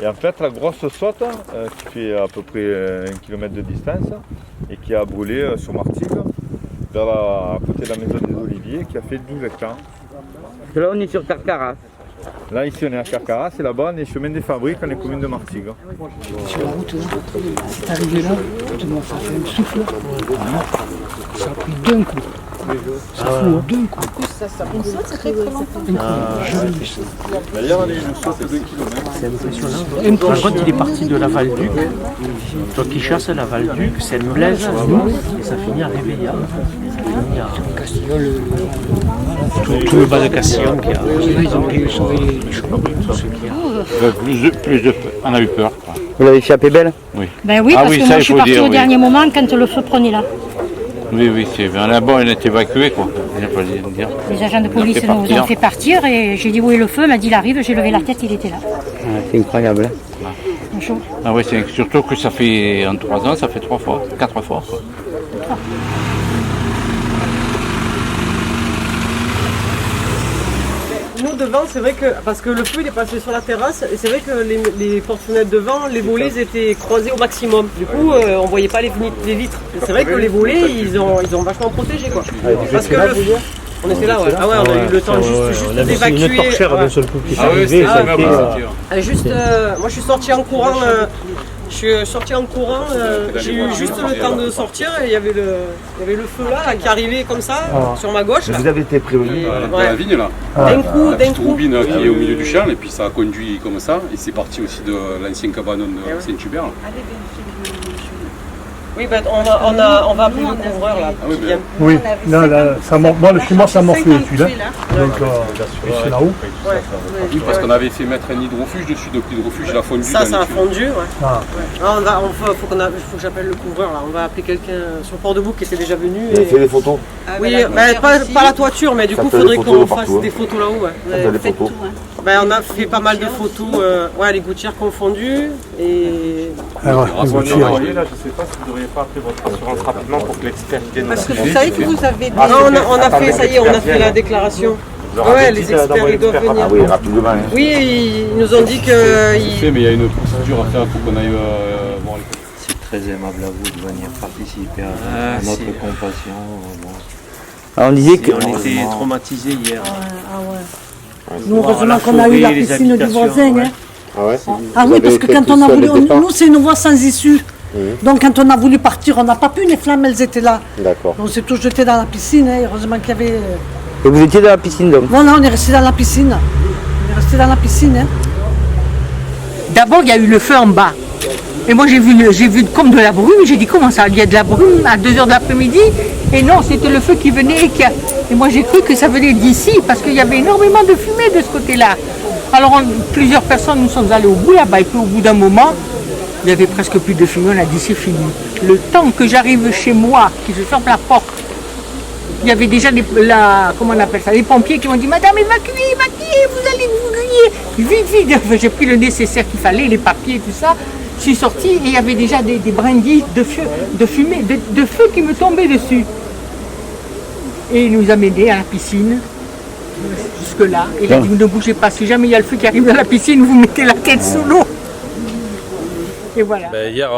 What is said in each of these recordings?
Et en fait, la grosse saute, qui fait à peu près 1 km de distance, et qui a brûlé sur Martigues, à côté de la maison des Oliviers, qui a fait 12 hectares. Là, on est sur Carcaras. Là, ici, on est à Carcaras, et là-bas, on est chemin des Fabriques, on est commune de Martigues. Sur la route, là, c'est arrivé là, ça fait un souffle. Ça a pris d'un coup. Ça fout d'un coup. Une saute, c'est très longtemps. D'ailleurs, on est une saute de 2 km. C'est impressionnant. Par contre, il est parti de la Val-Duc. Toi qui chasses la Val-Duc, c'est une blaise, et ça finit à Réveillard. Tout le bas de Castillon qui a. Ils ont pu sauver les chevaux. On a eu peur. Quoi. Vous l'avez échappé belle? Oui. Ben oui, parce que moi je suis partie au dernier moment quand le feu prenait là. Oui, c'est bien. Là-bas, on est évacué, quoi. Les agents de police nous ont fait partir et j'ai dit où est le feu, m'a dit il arrive, j'ai levé la tête, il était là. C'est incroyable. Bonjour. Ah oui, c'est surtout que ça fait, en 3 ans, ça fait 3 fois, 4 fois. Quoi. Nous devant, c'est vrai que, parce que le feu il est passé sur la terrasse, et c'est vrai que les portes-fenêtres devant, les volets étaient croisés au maximum. Du coup, on voyait pas les vitres. C'est vrai que les volets, ils ont vachement protégé quoi. Parce que on était là, ouais. Ah ouais, on a eu le temps juste d'évacuer. Une torchère d'un seul coup qui est Ah oui, arrivée. Moi je suis sorti en courant. J'ai eu juste le temps de sortir et il y avait le feu là qui arrivait comme ça sur ma gauche. Vous avez été prévenu. Dans la vigne là, D'un coup, la petite roubine qui est au milieu du champ et puis ça a conduit comme ça et c'est parti aussi de l'ancien cabanon de Saint-Hubert. Oui, ben, on va appeler le couvreur là. Ah oui, ben, Oui, là, moi, chez moi, ça morfle celui-là. Donc, c'est là-haut. oui, parce qu'on avait fait mettre un hydrofuge dessus, donc l'hydrofuge il a fondu. Ça a fondu, ouais. Ah. Faut que j'appelle le couvreur là. On va appeler quelqu'un sur Port-de-Bouc qui était déjà venu. Vous avez fait des photos? Oui, pas la toiture, mais du coup, il faudrait qu'on fasse des photos là-haut. Ouais. Vous avez des photos? On a fait pas mal de photos, les gouttières confondues et. Alors, Ah, les voitures. Là, je ne sais pas si vous ne devriez pas appeler votre assurance rapidement pour que l'expert vienne. Parce que vous savez que vous avez Non, on a fait, ça y est, on a fait la déclaration. Ouais, les experts, ils doivent venir. Ah oui, rapidement. Hein. Oui, ils nous ont dit que. C'est fait, mais il y a une procédure à faire pour qu'on aille voir les. C'est très aimable à vous de venir participer à notre compassion. Alors, on disait que. On était traumatisés hier. Nous, heureusement qu'on a eu la piscine du voisin. Hein. Ah ouais? Ah oui, parce que quand on a voulu. Nous, c'est une voie sans issue. Donc, quand on a voulu partir, on n'a pas pu. Les flammes, elles étaient là. D'accord. On s'est tous jetés dans la piscine. Hein. Heureusement qu'il y avait. Et vous étiez dans la piscine donc? Voilà, on est resté dans la piscine. Hein. D'abord, il y a eu le feu en bas. Et moi, j'ai vu comme de la brume. J'ai dit, comment ça? Il y a de la brume à 2h de l'après-midi. Et non, c'était le feu qui venait. Et moi, j'ai cru que ça venait d'ici parce qu'il y avait énormément de fumée de ce côté-là. Alors, plusieurs personnes nous sommes allés au bout là-bas. Et puis, au bout d'un moment, il n'y avait presque plus de fumée. On a dit, c'est fini. Le temps que j'arrive chez moi, que je ferme la porte, il y avait déjà comment on appelle ça, les pompiers qui m'ont dit, madame, évacuez, vous allez vous griller. Vite. J'ai pris le nécessaire qu'il fallait, les papiers, tout ça. Je suis sortie et il y avait déjà des brindilles de fumée, de feu qui me tombaient dessus. Et il nous a menés à la piscine, jusque-là. Et il a dit, vous ne bougez pas, si jamais il y a le feu qui arrive dans la piscine, vous mettez la tête sous l'eau. Et voilà. Hier,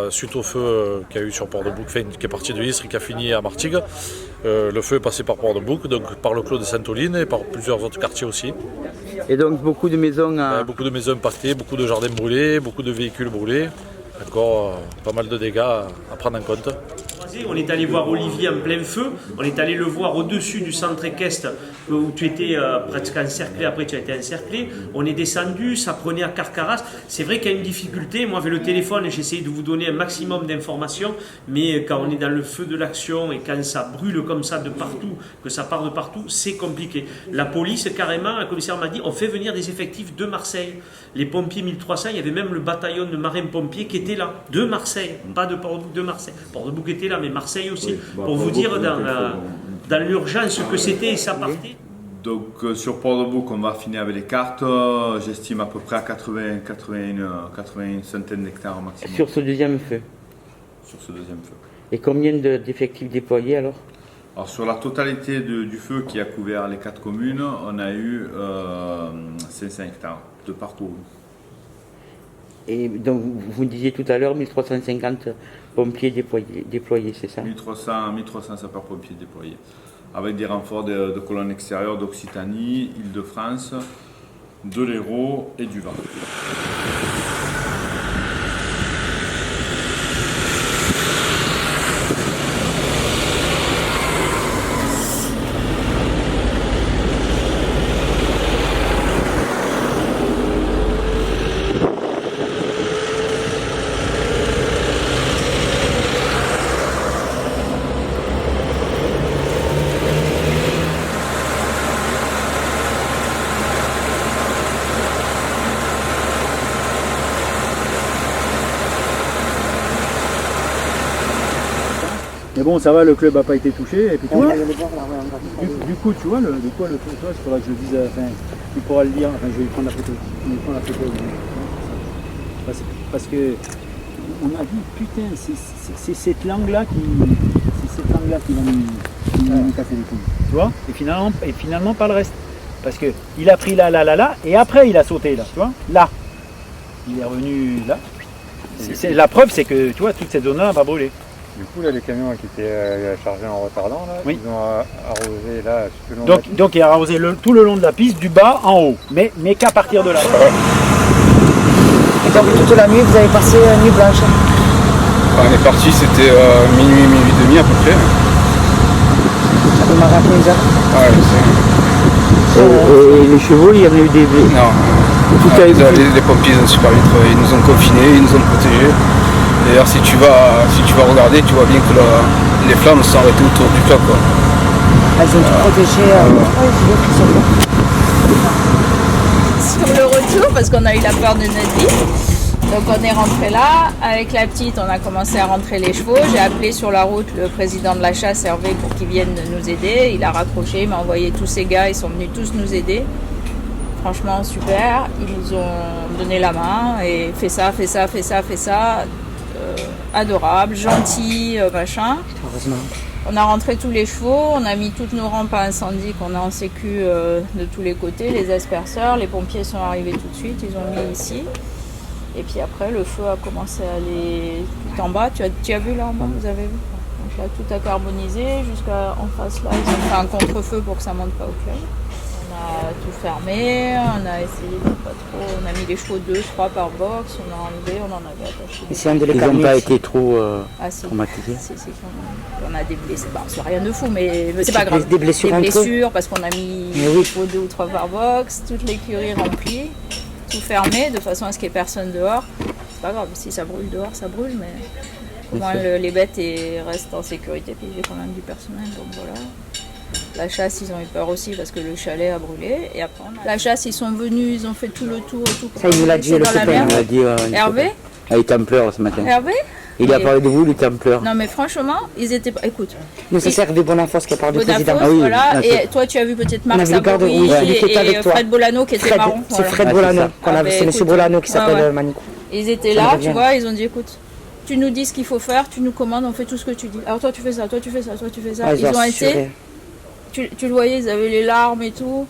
suite au feu qu'il y a eu sur Port-de-Bouc, qui est parti de Istres et qui a fini à Martigues, le feu est passé par Port-de-Bouc, donc par le clos de Sainte-Oline et par plusieurs autres quartiers aussi. Et donc beaucoup de maisons Beaucoup de maisons impactées, beaucoup de jardins brûlés, beaucoup de véhicules brûlés. Encore pas mal de dégâts à prendre en compte. On est allé voir Olivier en plein feu, on est allé le voir au-dessus du centre équestre où tu étais presque encerclé, après tu as été encerclé. On est descendu, ça prenait à Carcaras. C'est vrai qu'il y a une difficulté, moi avec le téléphone j'ai essayé de vous donner un maximum d'informations, mais quand on est dans le feu de l'action et quand ça brûle comme ça de partout, que ça part de partout, c'est compliqué. La police carrément, le commissaire m'a dit, on fait venir des effectifs de Marseille. Les pompiers 1300, il y avait même le bataillon de marins-pompiers qui était là, de Marseille, pas de Port-de-Bouc, de Marseille. Port-de-Bouc était là, mais Marseille aussi, pour vous dire dans l'urgence que c'était et ça partait. Donc sur Port-de-Bouc, on va finir avec les cartes. J'estime à peu près à 80 une centaine d'hectares maximum. Sur ce deuxième feu? Sur ce deuxième feu. Et combien d'effectifs déployés alors? Alors sur la totalité du feu qui a couvert les 4 communes, on a eu 500 hectares de parcours. Et donc, vous me disiez tout à l'heure 1350 pompiers déployés, c'est ça? 1300 sapeurs-pompiers déployés, avec des renforts de colonnes extérieures d'Occitanie, Île-de-France, de l'Hérault et du Var. Mais bon, ça va, le club n'a pas été touché. Et puis, tu vois, du coup, tu vois, il faudra que je le dise, enfin, il pourra le dire, enfin, je vais lui prendre la photo. Je vais lui prendre la photo. Parce que, on a dit, putain, c'est cette langue-là qui va nous casser les couilles. Tu vois, et finalement, pas le reste. Parce qu'il a pris là, et après, il a sauté là, tu vois, là. Il est revenu là. La preuve, c'est que, tu vois, toute cette zone-là va brûler. Du coup, là, les camions qui étaient chargés en retardant, là, oui. Ils ont arrosé là, tout le long donc, de la piste. Donc, il a arrosé tout le long de la piste, du bas en haut, mais qu'à partir de là. Et donc, toute la nuit, vous avez passé nuit blanche? On est parti, c'était minuit et demi à peu près. Ça peut m'arrêter une heure. Ouais, Et les chevaux, il y en a eu des... Non. Les pompiers ont super vite, ils nous ont confinés, ils nous ont protégés. D'ailleurs, si tu vas regarder, tu vois bien que les flammes sont arrêtées autour du club. Quoi. Elles ont tout protégé. Sur le retour, parce qu'on a eu la peur de notre vie, donc on est rentré là. Avec la petite, on a commencé à rentrer les chevaux. J'ai appelé sur la route le président de la chasse, Hervé, pour qu'il vienne nous aider. Il a raccroché, il m'a envoyé tous ces gars, ils sont venus tous nous aider. Franchement, super. Ils nous ont donné la main et fais ça. Adorable, gentil, machin. Heureusement. On a rentré tous les chevaux, on a mis toutes nos rampes à incendie qu'on a en sécu de tous les côtés, les asperceurs, les pompiers sont arrivés tout de suite, ils ont mis ici. Et puis après, le feu a commencé à aller tout en bas. Tu as vu là en bas, vous avez vu? Donc là, tout a carbonisé, jusqu'à en face là, ils ont fait un contre-feu pour que ça monte pas au club. On a tout fermé, on a essayé de pas trop, on a mis les chevaux 2-3 par box, on a enlevé, on en avait attaché. Ils n'ont pas été trop traumatisés? Si, on a des blessés, c'est rien de fou, mais c'est pas grave. Des blessures parce qu'on a mis les chevaux 2 ou 3 par box, toute l'écurie remplie, tout fermé, de façon à ce qu'il n'y ait personne dehors. C'est pas grave, si ça brûle dehors, ça brûle, mais au moins les bêtes restent en sécurité, puis j'ai quand même du personnel, donc voilà. La chasse, ils ont eu peur aussi parce que le chalet a brûlé. Et après, la chasse, ils sont venus, ils ont fait tout le tour et tout. Ça, il nous l'a dit, le copain. Hervé? Ah, il était en pleurs ce matin. Hervé? Il a parlé de vous, il était en pleurs. Non, mais franchement, ils étaient pas. Écoute. Nous, ça servait Bonafos qui a parlé du président. Ah oui, voilà. Et toi, tu as vu peut-être Marc Saboury et Fred Bolano qui était marron. C'est Fred Bolano. C'est M. Bolano qui s'appelle Manico. Ils étaient là, tu vois, ils ont dit écoute. Tu nous dis ce qu'il faut faire, tu nous commandes, on fait tout ce que tu dis. Alors toi, tu fais ça, toi, tu fais ça, toi, tu fais ça. Ils ont été. Tu le voyais, ils avaient les larmes et tout.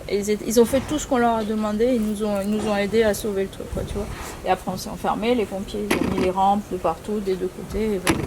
Et ils ont fait tout ce qu'on leur a demandé. Ils nous ont aidés à sauver le truc, quoi, tu vois. Et après, on s'est enfermés. Les pompiers, ils ont mis les rampes de partout, des deux côtés. Et voilà.